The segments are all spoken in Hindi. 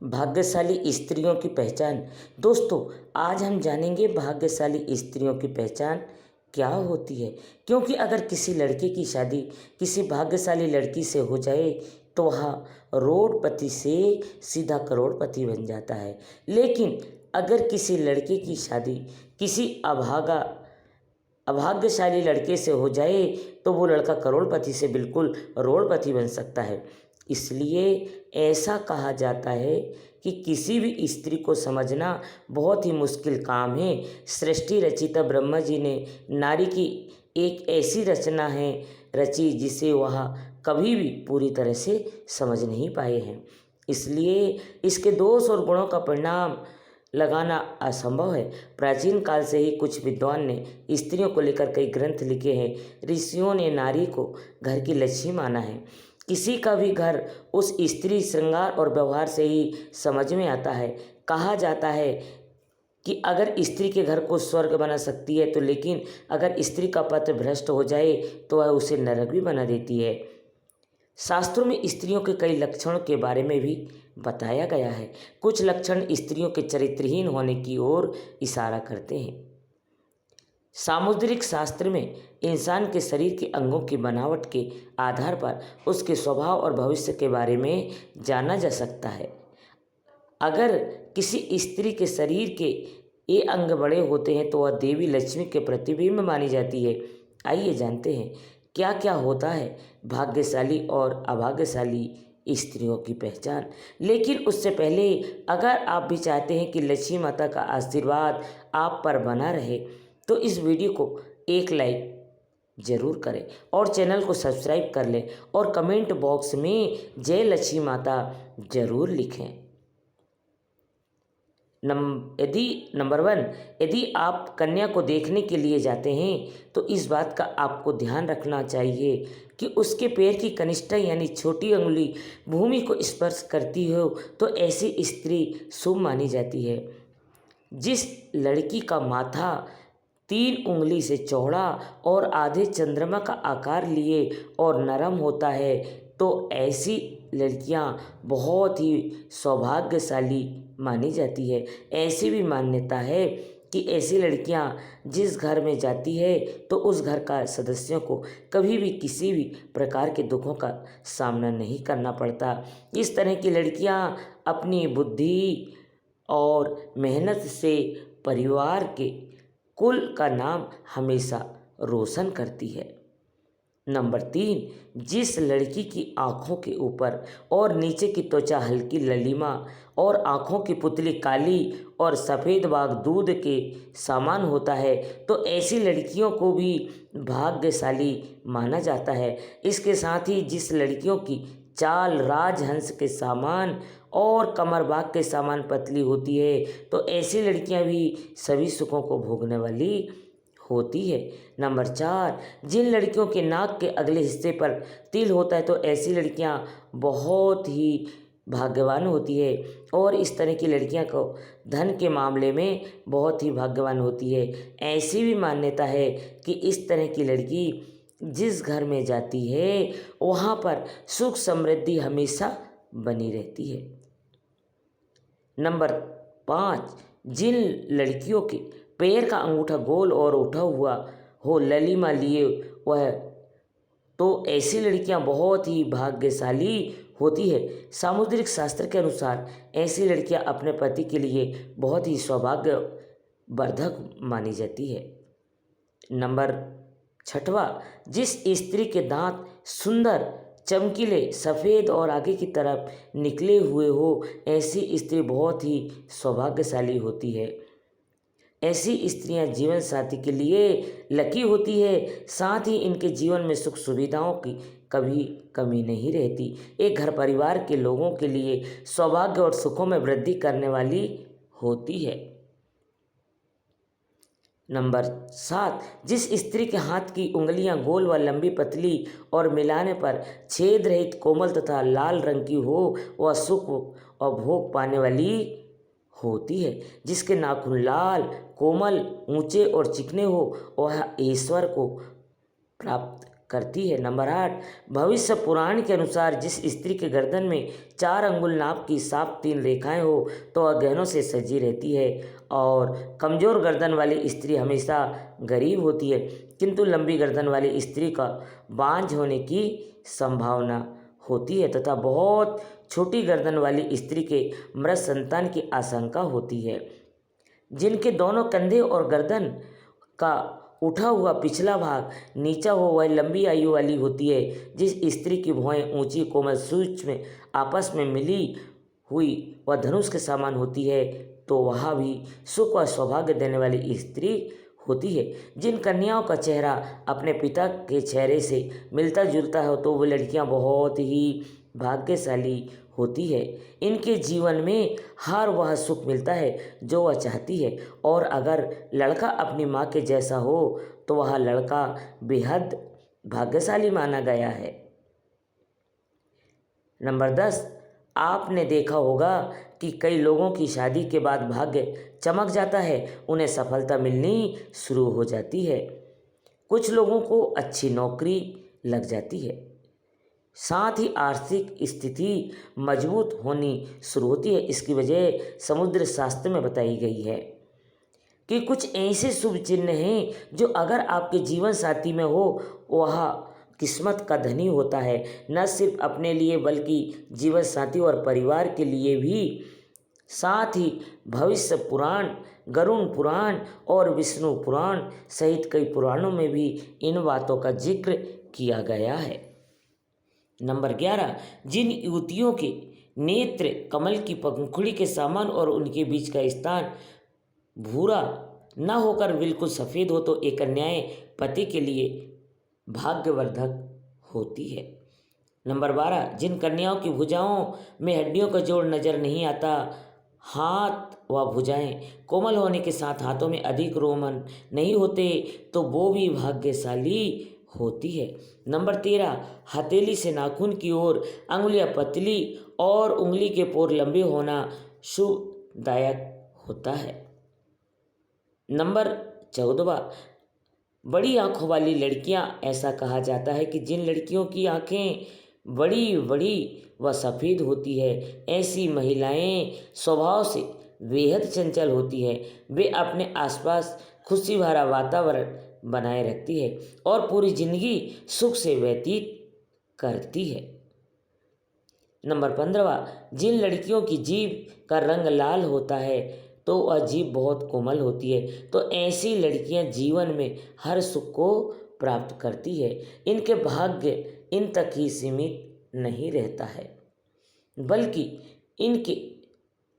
भाग्यशाली स्त्रियों की पहचान। दोस्तों, आज हम जानेंगे भाग्यशाली स्त्रियों की पहचान क्या होती है। क्योंकि अगर किसी लड़के की शादी किसी भाग्यशाली लड़की से हो जाए तो वह रोडपति से सीधा करोड़पति बन जाता है। लेकिन अगर किसी लड़के की शादी किसी अभाग्यशाली लड़के से हो जाए तो वो लड़का करोड़पति से बिल्कुल रोड़पति बन सकता है। इसलिए ऐसा कहा जाता है कि किसी भी स्त्री को समझना बहुत ही मुश्किल काम है। सृष्टि रचिता ब्रह्मा जी ने नारी की एक ऐसी रचना है रची जिसे वह कभी भी पूरी तरह से समझ नहीं पाए हैं। इसलिए इसके दोष और गुणों का परिणाम लगाना असंभव है। प्राचीन काल से ही कुछ विद्वान ने स्त्रियों को लेकर कई ग्रंथ लिखे हैं। ऋषियों ने नारी को घर की लक्ष्मी माना है। किसी का भी घर उस स्त्री श्रृंगार और व्यवहार से ही समझ में आता है। कहा जाता है कि अगर स्त्री के घर को स्वर्ग बना सकती है तो लेकिन अगर स्त्री का पति भ्रष्ट हो जाए तो वह उसे नरक भी बना देती है। शास्त्रों में स्त्रियों के कई लक्षणों के बारे में भी बताया गया है। कुछ लक्षण स्त्रियों के चरित्रहीन होने की ओर इशारा करते हैं। सामुद्रिक शास्त्र में इंसान के शरीर के अंगों की बनावट के आधार पर उसके स्वभाव और भविष्य के बारे में जाना जा सकता है। अगर किसी स्त्री के शरीर के ये अंग बड़े होते हैं तो वह देवी लक्ष्मी के प्रतिबिंब मानी जाती है। आइए जानते हैं क्या क्या होता है भाग्यशाली और अभाग्यशाली स्त्रियों की पहचान। लेकिन उससे पहले अगर आप भी चाहते हैं कि लक्ष्मी माता का आशीर्वाद आप पर बना रहे तो इस वीडियो को एक लाइक ज़रूर करें और चैनल को सब्सक्राइब कर लें और कमेंट बॉक्स में जय लक्ष्मी माता ज़रूर लिखें। नंबर 1, यदि आप कन्या को देखने के लिए जाते हैं तो इस बात का आपको ध्यान रखना चाहिए कि उसके पैर की कनिष्ठा यानी छोटी अंगुली भूमि को स्पर्श करती हो तो ऐसी स्त्री शुभ मानी जाती है। जिस लड़की का माथा 3 उंगली से चौड़ा और आधे चंद्रमा का आकार लिए और नरम होता है तो ऐसी लड़कियां बहुत ही सौभाग्यशाली मानी जाती है। ऐसी भी मान्यता है कि ऐसी लड़कियां जिस घर में जाती है तो उस घर का सदस्यों को कभी भी किसी भी प्रकार के दुखों का सामना नहीं करना पड़ता। इस तरह की लड़कियां अपनी बुद्धि और मेहनत से परिवार के कुल का नाम हमेशा रोशन करती है। नंबर 3, जिस लड़की की आँखों के ऊपर और नीचे की त्वचा हल्की ललीमा और आँखों की पुतली काली और सफ़ेद बाग दूध के समान होता है तो ऐसी लड़कियों को भी भाग्यशाली माना जाता है। इसके साथ ही जिस लड़कियों की चाल राजहंस के समान और कमर बाग के समान पतली होती है तो ऐसी लड़कियां भी सभी सुखों को भोगने वाली होती है। नंबर 4, जिन लड़कियों के नाक के अगले हिस्से पर तिल होता है तो ऐसी लड़कियां बहुत ही भाग्यवान होती है और इस तरह की लड़कियां को धन के मामले में बहुत ही भाग्यवान होती है। ऐसी भी मान्यता है कि इस तरह की लड़की जिस घर में जाती है वहाँ पर सुख समृद्धि हमेशा बनी रहती है। नंबर 5, जिन लड़कियों के पैर का अंगूठा गोल और उठा हुआ हो ललीमा लिए वह तो ऐसी लड़कियां बहुत ही भाग्यशाली होती है। सामुद्रिक शास्त्र के अनुसार ऐसी लड़कियां अपने पति के लिए बहुत ही सौभाग्यवर्धक मानी जाती है। नंबर 6, जिस स्त्री के दांत सुंदर चमकीले सफ़ेद और आगे की तरफ निकले हुए हो ऐसी स्त्री बहुत ही सौभाग्यशाली होती है। ऐसी स्त्रियां जीवन साथी के लिए लकी होती है। साथ ही इनके जीवन में सुख सुविधाओं की कभी कमी नहीं रहती। एक घर परिवार के लोगों के लिए सौभाग्य और सुखों में वृद्धि करने वाली होती है। नंबर 7, जिस स्त्री के हाथ की उंगलियां गोल व लंबी पतली और मिलाने पर छेद रहित कोमल तथा लाल रंग की हो वह सुख और भोग पाने वाली होती है। जिसके नाखून लाल कोमल ऊंचे और चिकने हो वह ईश्वर को प्राप्त करती है। नंबर 8, भविष्य पुराण के अनुसार जिस स्त्री के गर्दन में 4 अंगुल नाप की साफ 3 रेखाएं हो तो वह गहनों से सजी रहती है। और कमज़ोर गर्दन वाली स्त्री हमेशा गरीब होती है, किंतु लंबी गर्दन वाली स्त्री का बांझ होने की संभावना होती है तथा बहुत छोटी गर्दन वाली स्त्री के मृत संतान की आशंका होती है। जिनके दोनों कंधे और गर्दन का उठा हुआ पिछला भाग नीचा हो वह लंबी आयु वाली होती है। जिस स्त्री की भुआएं ऊंची कोमल सूक्ष्म आपस में मिली हुई वह धनुष के समान होती है तो वह भी सुख व सौभाग्य देने वाली स्त्री होती है। जिन कन्याओं का चेहरा अपने पिता के चेहरे से मिलता जुलता है तो वो लड़कियां बहुत ही भाग्यशाली होती है। इनके जीवन में हर वह सुख मिलता है जो वह चाहती है और अगर लड़का अपनी माँ के जैसा हो तो वह लड़का बेहद भाग्यशाली माना गया है। नंबर 10, आपने देखा होगा कि कई लोगों की शादी के बाद भाग्य चमक जाता है, उन्हें सफलता मिलनी शुरू हो जाती है। कुछ लोगों को अच्छी नौकरी लग जाती है, साथ ही आर्थिक स्थिति मजबूत होनी शुरू होती है। इसकी वजह समुद्र शास्त्र में बताई गई है कि कुछ ऐसे शुभ चिन्ह हैं जो अगर आपके जीवन साथी में हो वह किस्मत का धनी होता है, न सिर्फ अपने लिए बल्कि जीवन साथी और परिवार के लिए भी। साथ ही भविष्य पुराण, गरुण पुराण और विष्णु पुराण सहित कई पुराणों में भी इन बातों का जिक्र किया गया है। नंबर 11, जिन युवतियों के नेत्र कमल की पंखुड़ी के समान और उनके बीच का स्थान भूरा न होकर बिल्कुल सफ़ेद हो तो एक कन्याएं पति के लिए भाग्यवर्धक होती है। नंबर 12, जिन कन्याओं की भुजाओं में हड्डियों का जोड़ नजर नहीं आता, हाथ व भुजाएं कोमल होने के साथ हाथों में अधिक रोमन नहीं होते तो वो भी भाग्यशाली होती है। नंबर 13, हथेली से नाखून की ओर अंगुलियां पतली और उंगली के पोर लंबे होना शुभदायक होता है। नंबर 14, बड़ी आंखों वाली लड़कियां, ऐसा कहा जाता है कि जिन लड़कियों की आंखें बड़ी बड़ी व सफ़ेद होती है ऐसी महिलाएं स्वभाव से बेहद चंचल होती है। वे अपने आसपास खुशी भरा वातावरण बनाए रखती है और पूरी जिंदगी सुख से व्यतीत करती है। नंबर 15, जिन लड़कियों की जीभ का रंग लाल होता है तो वह जीभ बहुत कोमल होती है तो ऐसी लड़कियां जीवन में हर सुख को प्राप्त करती है। इनके भाग्य इन तक ही सीमित नहीं रहता है बल्कि इनके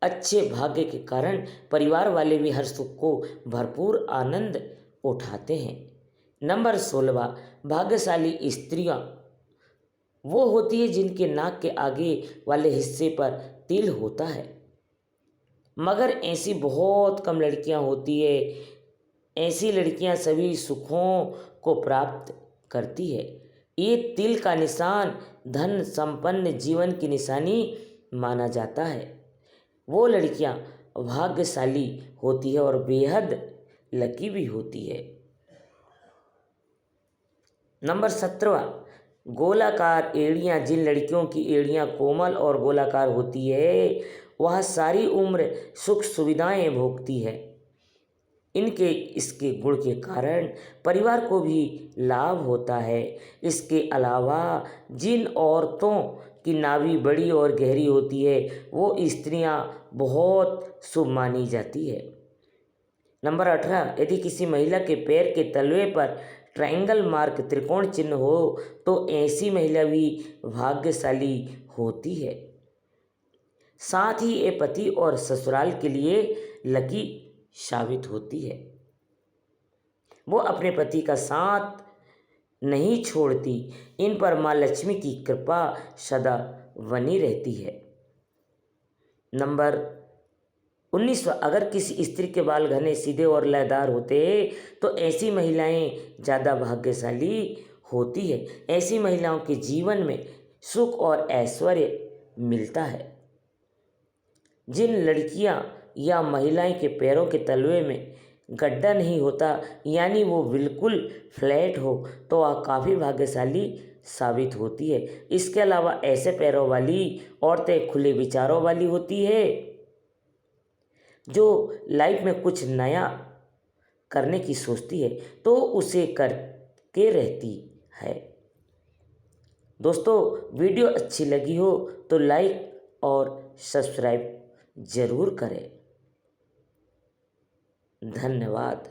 अच्छे भाग्य के कारण परिवार वाले भी हर सुख को भरपूर आनंद उठाते हैं। नंबर 16, भाग्यशाली स्त्रियां वो होती है जिनके नाक के आगे वाले हिस्से पर तिल होता है, मगर ऐसी बहुत कम लड़कियां होती है। ऐसी लड़कियां सभी सुखों को प्राप्त करती है। ये तिल का निशान धन संपन्न जीवन की निशानी माना जाता है। वो लड़कियां भाग्यशाली होती है और बेहद लकी भी होती है। नंबर 17, गोलाकार एड़ियां, जिन लड़कियों की एड़ियां कोमल और गोलाकार होती है वह सारी उम्र सुख सुविधाएं भोगती है। इनके इसके गुण के कारण परिवार को भी लाभ होता है। इसके अलावा जिन औरतों की नाभि बड़ी और गहरी होती है वो स्त्रियां बहुत शुभ मानी जाती है। नंबर 18, यदि किसी महिला के पैर के तलवे पर ट्रायंगल मार्क त्रिकोण चिन्ह हो तो ऐसी महिला भी भाग्यशाली होती है। साथ ही ये पति और ससुराल के लिए लकी साबित होती है। वो अपने पति का साथ नहीं छोड़ती। इन पर माँ लक्ष्मी की कृपा सदा बनी रहती है। नंबर 19, अगर किसी स्त्री के बाल घने सीधे और लयदार होते तो ऐसी महिलाएं ज़्यादा भाग्यशाली होती है। ऐसी महिलाओं के जीवन में सुख और ऐश्वर्य मिलता है। जिन लड़कियां या महिलाएं के पैरों के तलवे में गड्ढा नहीं होता यानी वो बिल्कुल फ्लैट हो तो वह काफ़ी भाग्यशाली साबित होती है। इसके अलावा ऐसे पैरों वाली औरतें खुले विचारों वाली होती है जो लाइफ में कुछ नया करने की सोचती है तो उसे करके रहती है। दोस्तों, वीडियो अच्छी लगी हो तो लाइक और सब्सक्राइब ज़रूर करें। धन्यवाद।